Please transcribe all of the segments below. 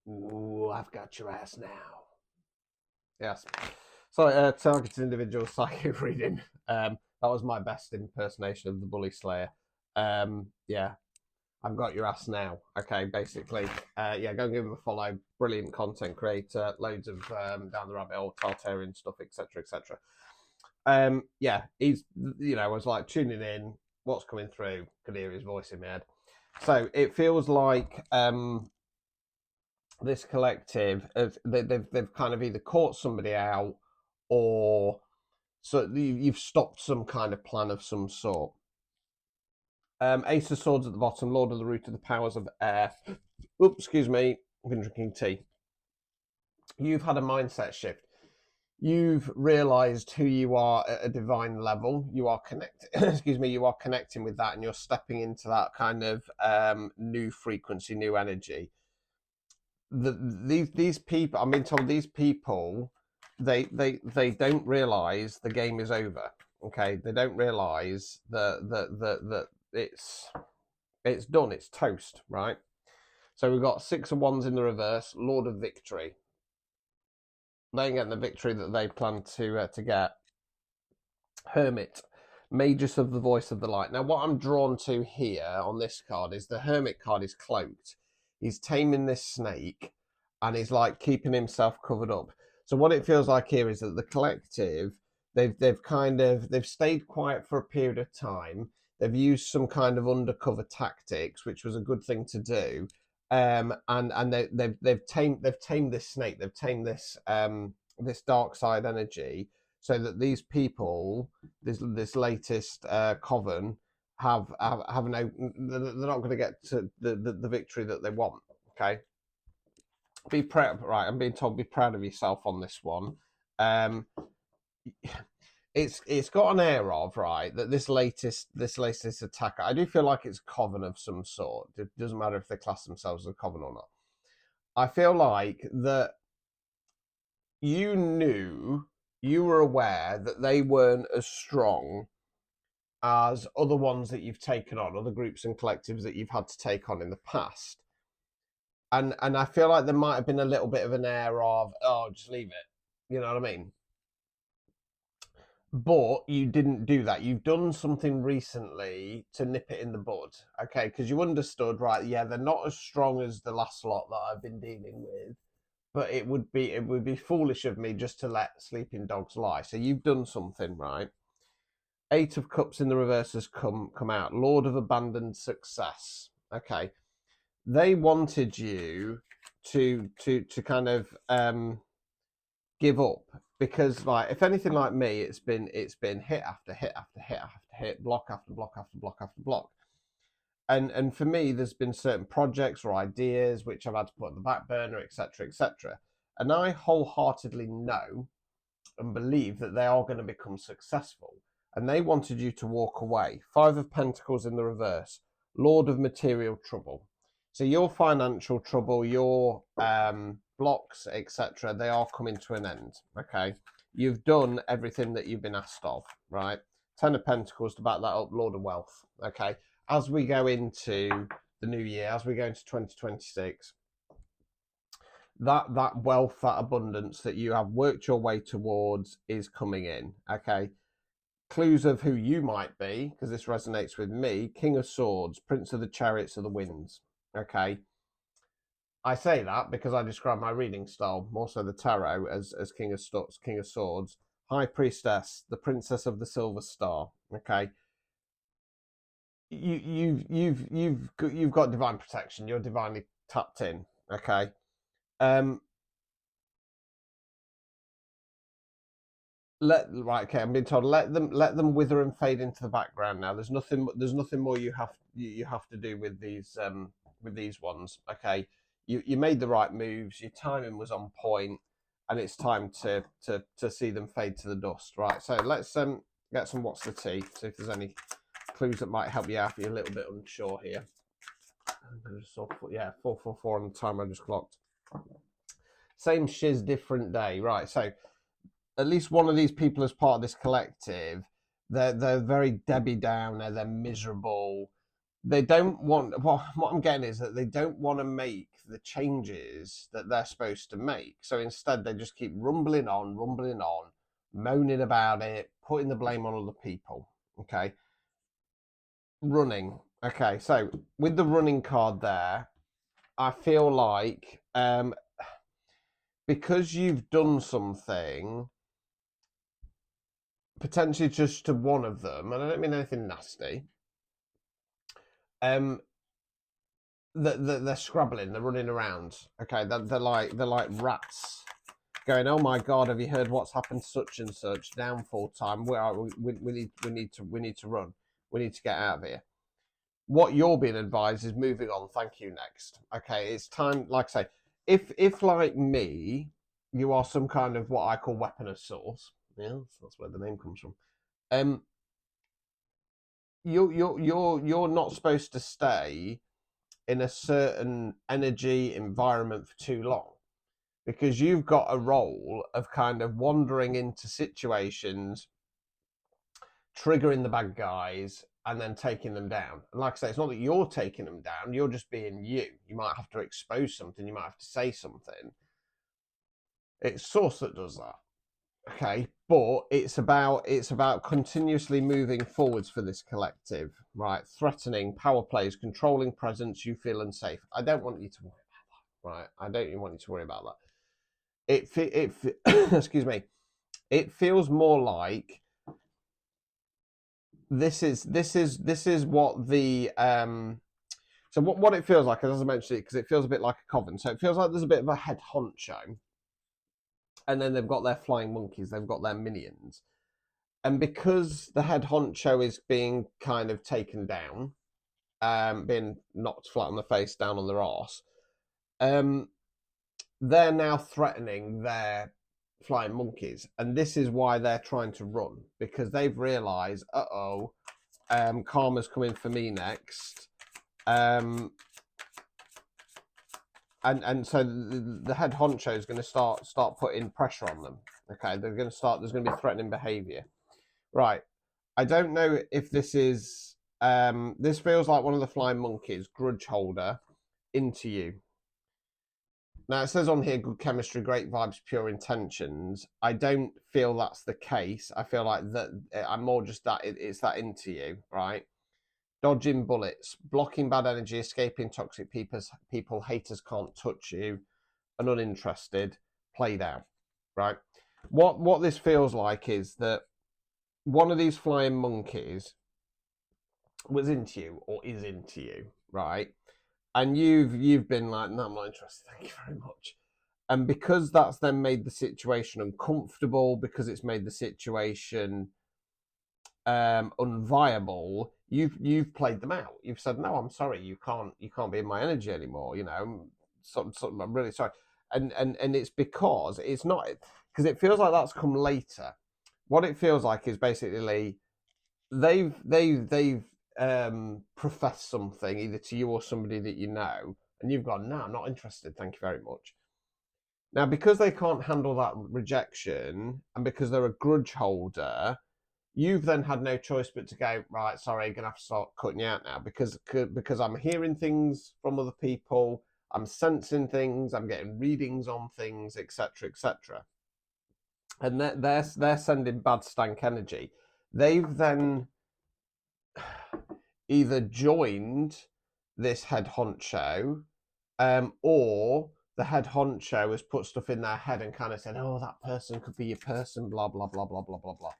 Ooh, I've got your ass now. Yes. So, targeted individual psychic reading. That was my best impersonation of the Bully Slayer. Yeah, I've got your ass now. Okay, basically. Yeah, go and give him a follow. Brilliant content creator. Loads of down the rabbit hole, Tartarian stuff, etc., etc. Yeah, I was like tuning in. What's coming through? Could hear his voice in my head. So it feels like this collective they've kind of either caught somebody out or so you've stopped some kind of plan of some sort. Ace of Swords at the bottom, Lord of the Root of the Powers of Air. Oops, excuse me, I've been drinking tea. You've had a mindset shift. You've realized who you are at a divine level. You are connected. Excuse me. You are connecting with that, and you're stepping into that kind of new frequency, new energy. These people, I'm being told these people, they don't realize the game is over. Okay, they don't realize that it's done. It's toast, right? So we've got Six of Wands in the reverse, Lord of Victory. They ain't getting the victory that they plan to get. Hermit, Magus of the Voice of the Light. Now, what I'm drawn to here on this card is the Hermit card is cloaked. He's taming this snake, and he's like keeping himself covered up. So what it feels like here is that the collective, they've stayed quiet for a period of time. They've used some kind of undercover tactics, which was a good thing to do. And they've tamed this snake. They've tamed this dark side energy, so that these people, this latest coven, have no. They're not going to get to the victory that they want. Okay, be proud. Right, I'm being told be proud of yourself on this one. Um, it's got an air of right that this latest attacker. I do feel like it's a coven of some sort. It doesn't matter if they class themselves as a coven or not. I feel like that you were aware that they weren't as strong as other ones that you've taken on, other groups and collectives that you've had to take on in the past. And I feel like there might have been a little bit of an air of, oh, just leave it. You know what I mean? But you didn't do that. You've done something recently to nip it in the bud, okay? Because you understood, right? Yeah, they're not as strong as the last lot that I've been dealing with, but it would be foolish of me just to let sleeping dogs lie. So you've done something, right? Eight of Cups in the reverse has come out. Lord of Abandoned Success. Okay, they wanted you to kind of give up because, like, if anything like me, it's been hit after hit after hit after hit, block after block after block after block. And for me, there's been certain projects or ideas which I've had to put on the back burner, etc., etc. And I wholeheartedly know and believe that they are going to become successful. And they wanted you to walk away. Five of Pentacles in the reverse, Lord of Material Trouble. So your financial trouble, your blocks, etc., they are coming to an end. Okay, you've done everything that you've been asked of, right? Ten of Pentacles to back that up, Lord of Wealth. Okay, as we go into the new year, as we go into 2026, that wealth, that abundance that you have worked your way towards is coming in. Okay, clues of who you might be, because this resonates with me. King of Swords, Prince of the Chariots of the Winds. Okay, I say that because I describe my reading style, more so the tarot, as King of Swords, High Priestess, the Princess of the Silver Star. Okay, you've got divine protection. You're divinely tapped in. Okay, um, I'm being told let them wither and fade into the background now. There's nothing more you have to do with these ones. Okay, you made the right moves, your timing was on point, and it's time to see them fade to the dust. Right, so let's get some what's the tea, see if there's any clues that might help you out if you're a little bit unsure here. Yeah, 444 on the time I just clocked. Same shiz, different day. Right, so at least one of these people as part of this collective, they're very Debbie Downer, they're miserable, they don't want, what I'm getting is that they don't want to make the changes that they're supposed to make. So instead, they just keep rumbling on, moaning about it, putting the blame on other people. Okay. Running. Okay. So with the running card there, I feel like because you've done something potentially just to one of them, and I don't mean anything nasty, they're scrabbling, they're running around. Okay, they're like rats, going, "Oh my god, have you heard what's happened to such and such? Downfall time. Where are we? We need to run. We need to get out of here." What you're being advised is moving on. Thank you. Next. Okay, it's time. Like I say, if like me, you are some kind of what I call weapon of source. Yeah, that's where the name comes from. You're not supposed to stay in a certain energy environment for too long, because you've got a role of kind of wandering into situations, triggering the bad guys, and then taking them down. And like I say, it's not that you're taking them down, you're just being you. You might have to expose something, you might have to say something. It's Source that does that. Okay, but it's about continuously moving forwards for this collective, right? Threatening, power plays, controlling presence, you feel unsafe. I don't want you to worry about that, right? I don't want you to worry about that. Excuse me. It feels more like this is what the so what it feels like, as I mentioned, because it feels a bit like a coven. So it feels like there's a bit of a head honcho, and then they've got their flying monkeys, they've got their minions. And because the head honcho is being kind of taken down, being knocked flat on the face, down on their arse, they're now threatening their flying monkeys. And this is why they're trying to run, because they've realised, karma's coming for me next. And so the head honcho is going to start putting pressure on them. Okay, they're going to start. There's going to be threatening behaviour. Right. I don't know if this is. This feels like one of the flying monkeys, grudge holder, into you. Now it says on here, good chemistry, great vibes, pure intentions. I don't feel that's the case. I feel like that I'm more just that it's that into you, right? Dodging bullets, blocking bad energy, escaping toxic people, haters can't touch you, and uninterested, played out, right? What this feels like is that one of these flying monkeys was into you or is into you, right? And you've been like, no, I'm not interested, thank you very much. And because that's then made the situation uncomfortable, because it's made the situation unviable, you've played them out. You've said, no, I'm sorry, you can't be in my energy anymore. You know, I'm really sorry. And it's because it's not, because it feels like that's come later. What it feels like is basically they've professed something either to you or somebody that you know, and you've gone, no, I'm not interested, thank you very much. Now, because they can't handle that rejection, and because they're a grudge holder, you've then had no choice but to go, right, sorry, I'm gonna have to start cutting you out now, because I'm hearing things from other people, I'm sensing things, I'm getting readings on things, etc., etc. And they're sending bad stank energy. They've then either joined this head honcho, or the head honcho has put stuff in their head and kind of said, oh, that person could be your person, blah, blah, blah, blah, blah, blah, blah.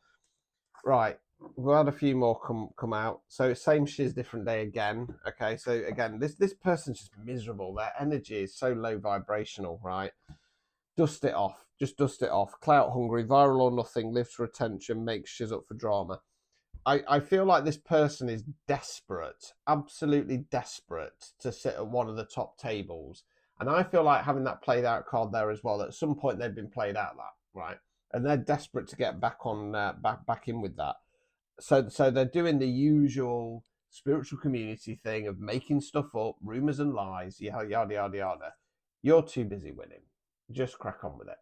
Right, we've had a few more come out. So same shiz, different day again. Okay, so again, this person's just miserable. Their energy is so low vibrational, right? Dust it off. Just dust it off. Clout hungry, viral or nothing, lives for attention, makes shiz up for drama. I feel like this person is desperate, absolutely desperate to sit at one of the top tables. And I feel like having that played out card there as well, at some point they've been played out that, right? And they're desperate to get back on, back in with that. So they're doing the usual spiritual community thing of making stuff up, rumors and lies, yada, yada, yada, yada. You're too busy winning. Just crack on with it.